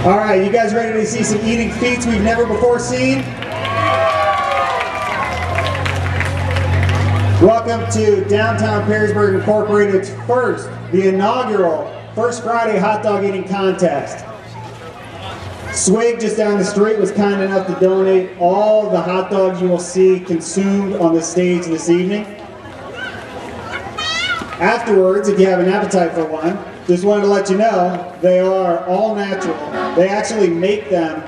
All right, you guys ready to see some eating feats we've never before seen? Welcome to downtown Perrysburg Incorporated's the inaugural First Friday hot dog eating contest. Swig, just down the street, was kind enough to donate all the hot dogs you will see consumed on the stage this evening. Afterwards, if you have an appetite for one, just wanted to let you know they are all natural. They actually make them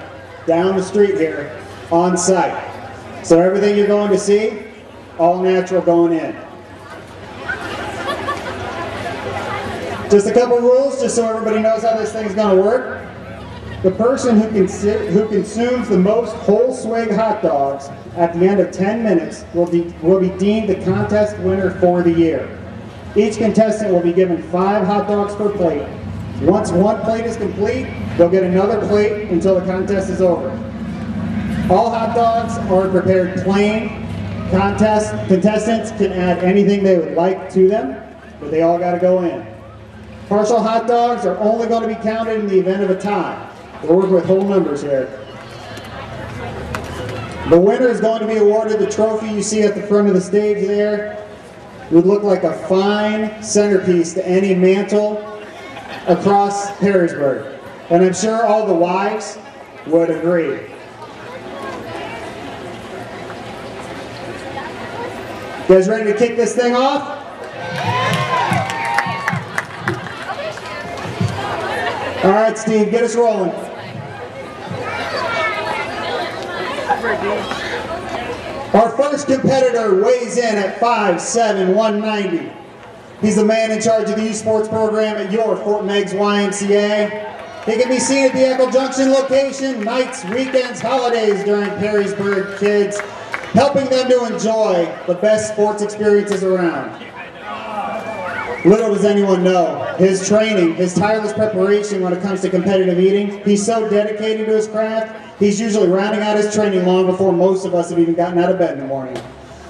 down the street here on site. So everything you're going to see, all natural going in. Just a couple rules, just so everybody knows how this thing's going to work. The person who consumes the most whole swig hot dogs at the end of 10 minutes will be deemed the contest winner for the year. Each contestant will be given 5 hot dogs per plate. Once one plate is complete, they'll get another plate until the contest is over. All hot dogs are prepared plain. Contestants can add anything they would like to them, but they all got to go in. Partial hot dogs are only going to be counted in the event of a tie. We're working with whole numbers here. The winner is going to be awarded the trophy you see at the front of the stage there. It would look like a fine centerpiece to any mantle across Perrysburg. And I'm sure all the wives would agree. You guys ready to kick this thing off? All right, Steve, get us rolling. Our first competitor weighs in at 5'7", 190. He's the man in charge of the youth sports program at your Fort Meigs YMCA. He can be seen at the Echo Junction location nights, weekends, holidays during Perrysburg Kids, helping them to enjoy the best sports experiences around. Little does anyone know, his training, his tireless preparation when it comes to competitive eating, he's so dedicated to his craft, he's usually rounding out his training long before most of us have even gotten out of bed in the morning.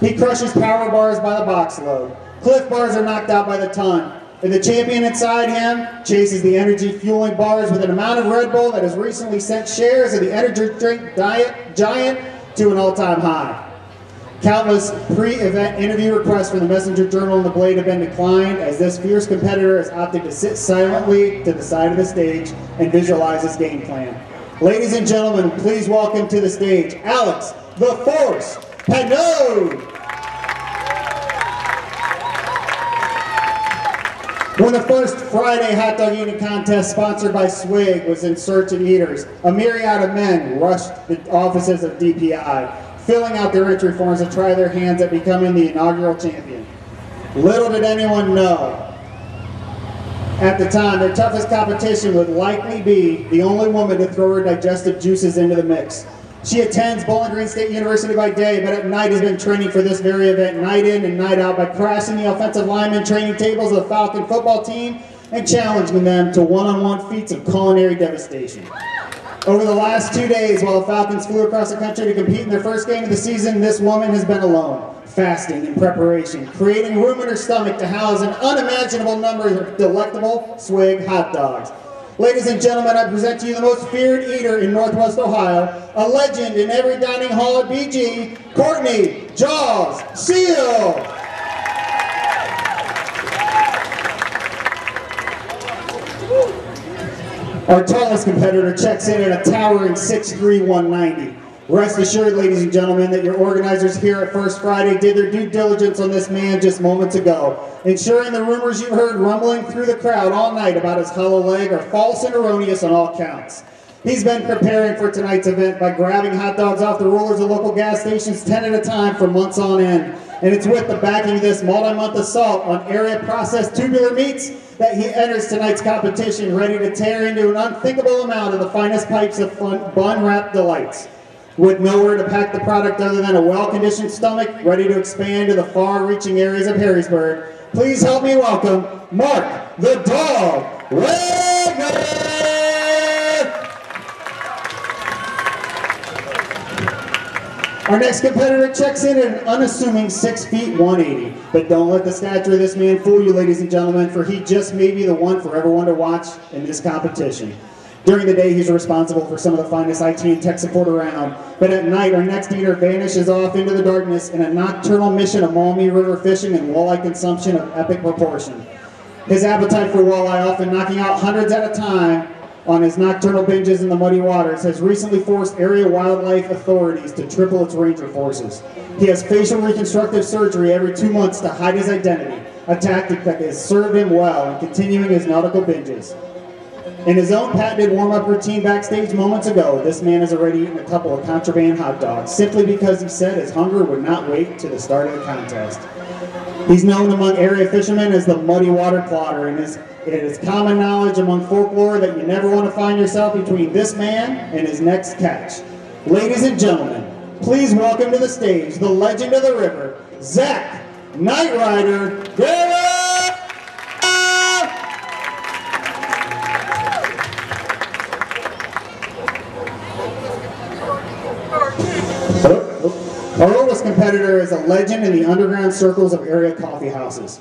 He crushes power bars by the box load. Cliff bars are knocked out by the ton. And the champion inside him chases the energy fueling bars with an amount of Red Bull that has recently sent shares of the energy drink giant to an all-time high. Countless pre-event interview requests from the Messenger Journal and the Blade have been declined, as this fierce competitor has opted to sit silently to the side of the stage and visualize his game plan. Ladies and gentlemen, please welcome to the stage Alex the Force Panode. When the first Friday hot dog eating contest sponsored by Swig was in search of eaters, a myriad of men rushed the offices of DPI, filling out their entry forms to try their hands at becoming the inaugural champion. Little did anyone know, at the time, their toughest competition would likely be the only woman to throw her digestive juices into the mix. She attends Bowling Green State University by day, but at night has been training for this very event night in and night out by crashing the offensive lineman training tables of the Falcon football team and challenging them to one-on-one feats of culinary devastation. Over the last 2 days, while the Falcons flew across the country to compete in their first game of the season, this woman has been alone, fasting in preparation, creating room in her stomach to house an unimaginable number of delectable Swig hot dogs. Ladies and gentlemen, I present to you the most feared eater in Northwest Ohio, a legend in every dining hall at BG, Courtney Jaws Seal. Our tallest competitor checks in at a towering 6'3", 190. Rest assured, ladies and gentlemen, that your organizers here at First Friday did their due diligence on this man just moments ago, ensuring the rumors you heard rumbling through the crowd all night about his hollow leg are false and erroneous on all counts. He's been preparing for tonight's event by grabbing hot dogs off the rollers of local gas stations 10 at a time for months on end. And it's with the backing of this multi-month assault on area processed tubular meats that he enters tonight's competition ready to tear into an unthinkable amount of the finest pipes of bun-wrapped delights. With nowhere to pack the product other than a well-conditioned stomach ready to expand to the far-reaching areas of Perrysburg, please help me welcome Mark the Dog Wagner! Our next competitor checks in at an unassuming 6 feet 180. But don't let the stature of this man fool you, ladies and gentlemen, for he just may be the one for everyone to watch in this competition. During the day, he's responsible for some of the finest IT and tech support around. But at night, our next eater vanishes off into the darkness in a nocturnal mission of Maumee River fishing and walleye consumption of epic proportion. His appetite for walleye, often knocking out hundreds at a time on his nocturnal binges in the muddy waters, has recently forced area wildlife authorities to triple its ranger forces. He has facial reconstructive surgery every 2 months to hide his identity, a tactic that has served him well in continuing his nautical binges. In his own patented warm-up routine backstage moments ago, this man has already eaten a couple of contraband hot dogs, simply because he said his hunger would not wait to the start of the contest. He's known among area fishermen as the muddy water plotter, and it is common knowledge among folklore that you never want to find yourself between this man and his next catch. Ladies and gentlemen, please welcome to the stage the legend of the river, Zach Night Rider Guerra! Our oldest competitor is a legend in the underground circles of area coffee houses.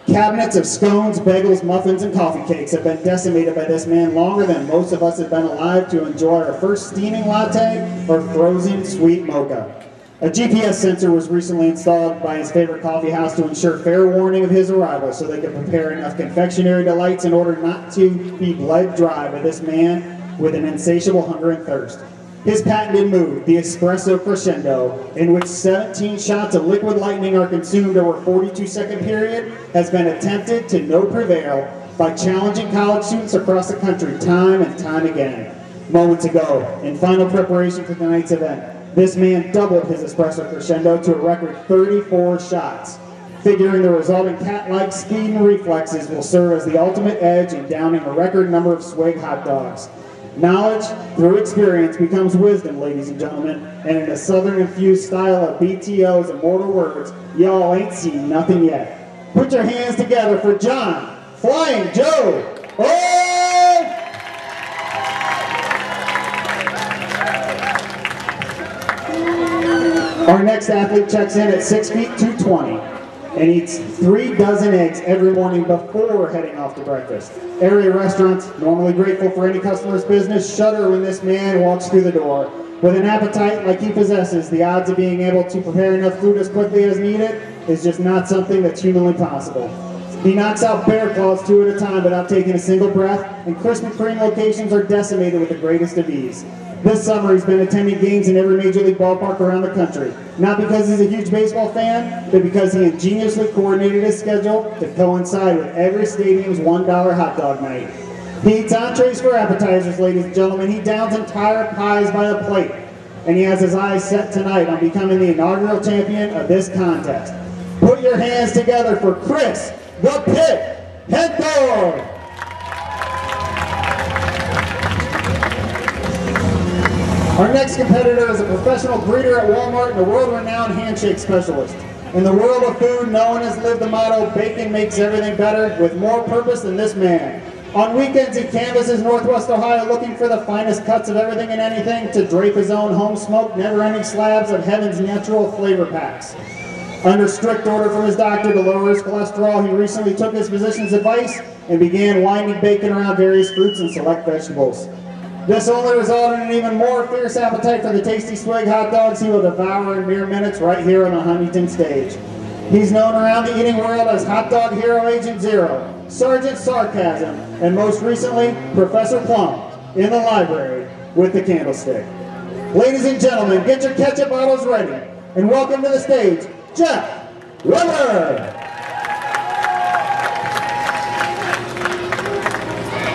Cabinets of scones, bagels, muffins, and coffee cakes have been decimated by this man longer than most of us have been alive to enjoy our first steaming latte or frozen sweet mocha. A GPS sensor was recently installed by his favorite coffee house to ensure fair warning of his arrival so they could prepare enough confectionery delights in order not to be bled dry by this man with an insatiable hunger and thirst. His patented move, the espresso crescendo, in which 17 shots of liquid lightning are consumed over a 42-second period, has been attempted to no prevail by challenging college students across the country time and time again. Moments ago, in final preparation for tonight's event, this man doubled his espresso crescendo to a record 34 shots, figuring the resulting cat-like speed and reflexes will serve as the ultimate edge in downing a record number of swig hot dogs. Knowledge through experience becomes wisdom, ladies and gentlemen, and in a southern-infused style of BTO's immortal words, y'all ain't seen nothing yet. Put your hands together for John Flying Joe. Oh! Our next athlete checks in at 6 feet 220 and eats 3 dozen eggs every morning before heading off to breakfast. Area restaurants, normally grateful for any customer's business, shudder when this man walks through the door. With an appetite like he possesses, the odds of being able to prepare enough food as quickly as needed is just not something that's humanly possible. He knocks out bear claws 2 at a time without taking a single breath, and Krispy Kreme locations are decimated with the greatest of ease. This summer, he's been attending games in every major league ballpark around the country. Not because he's a huge baseball fan, but because he ingeniously coordinated his schedule to coincide with every stadium's $1 hot dog night. He eats entrees for appetizers, ladies and gentlemen. He downs entire pies by the plate. And he has his eyes set tonight on becoming the inaugural champion of this contest. Put your hands together for Chris the Pit Henthor! Our next competitor is a professional greeter at Walmart and a world-renowned handshake specialist. In the world of food, no one has lived the motto, bacon makes everything better, with more purpose than this man. On weekends, he canvasses Northwest Ohio looking for the finest cuts of everything and anything to drape his own home-smoked, never-ending slabs of heaven's natural flavor packs. Under strict order from his doctor to lower his cholesterol, he recently took his physician's advice and began winding bacon around various fruits and select vegetables. This only resulted in an even more fierce appetite for the tasty swig hot dogs he will devour in mere minutes right here on the Huntington stage. He's known around the eating world as Hot Dog Hero Agent Zero, Sergeant Sarcasm, and most recently, Professor Plum in the library with the candlestick. Ladies and gentlemen, get your ketchup bottles ready and welcome to the stage, Jeff Weber!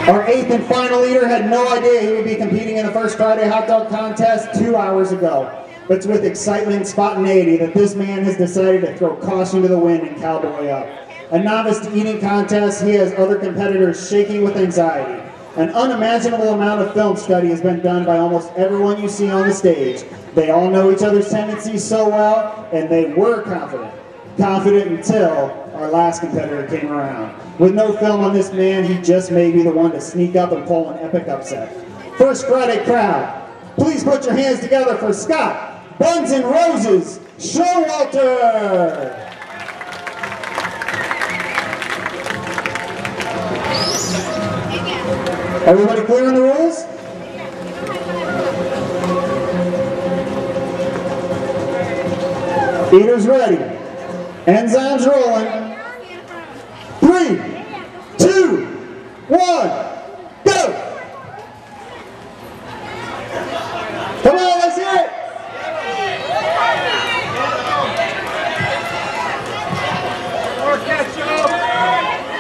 Our 8th and final eater had no idea he would be competing in the first Friday hot dog contest 2 hours ago. But it's with excitement and spontaneity that this man has decided to throw caution to the wind and cowboy up. A novice to eating contest, he has other competitors shaking with anxiety. An unimaginable amount of film study has been done by almost everyone you see on the stage. They all know each other's tendencies so well, and they were confident. Confident until our last competitor came around. With no film on this man, he just may be the one to sneak up and pull an epic upset. First Friday crowd, please put your hands together for Scott Buns and Roses Showalter! Everybody clear on the rules? Eaters ready. Enzymes rolling. 3, 2, 1, go! Come on, let's hear it!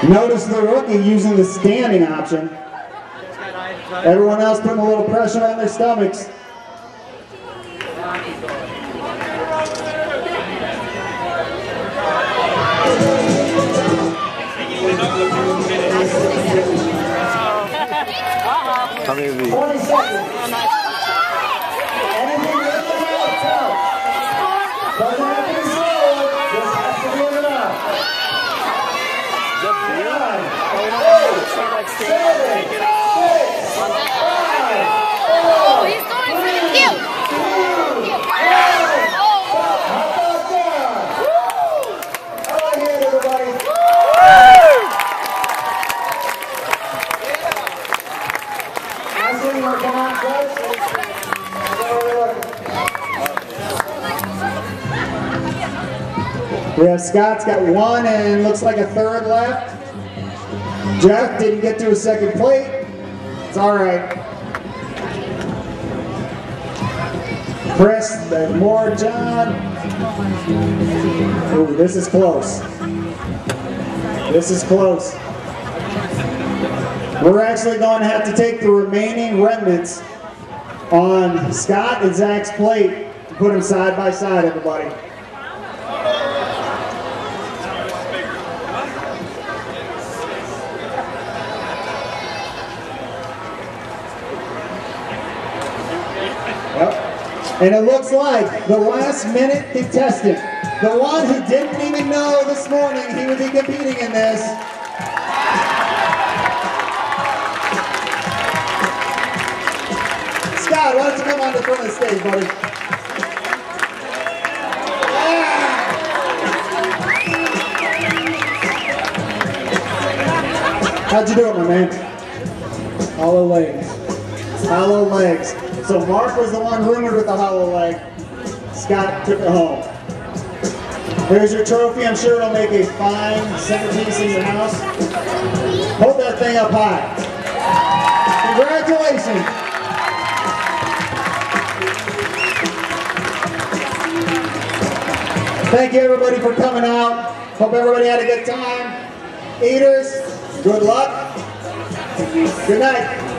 Notice the rookie using the standing option. Everyone else putting a little pressure on their stomachs. How many of these? 20 seconds. Anything in the mouth counts. Doesn't have to be slow, just has to be in the mouth. 9, 8, 7, 6, 5, 4, He's going for the kill. We have Scott's got 1 and looks like a 3rd left. Jeff didn't get to a 2nd plate. It's all right. Chris, then more John. Ooh, this is close. This is close. We're actually going to have to take the remaining remnants on Scott and Zach's plate to put them side by side, everybody. And it looks like the last minute contestant, the one who didn't even know this morning he would be competing in this. Scott, why don't you come on the front of the stage, buddy? How'd you do it, my man? Hollow legs. Hollow legs. So Mark was the one rumored with the hollow leg. Scott took it home. Here's your trophy. I'm sure it'll make a fine centerpiece in your house. Hold that thing up high. Congratulations. Thank you everybody for coming out. Hope everybody had a good time. Eaters, good luck. Good night.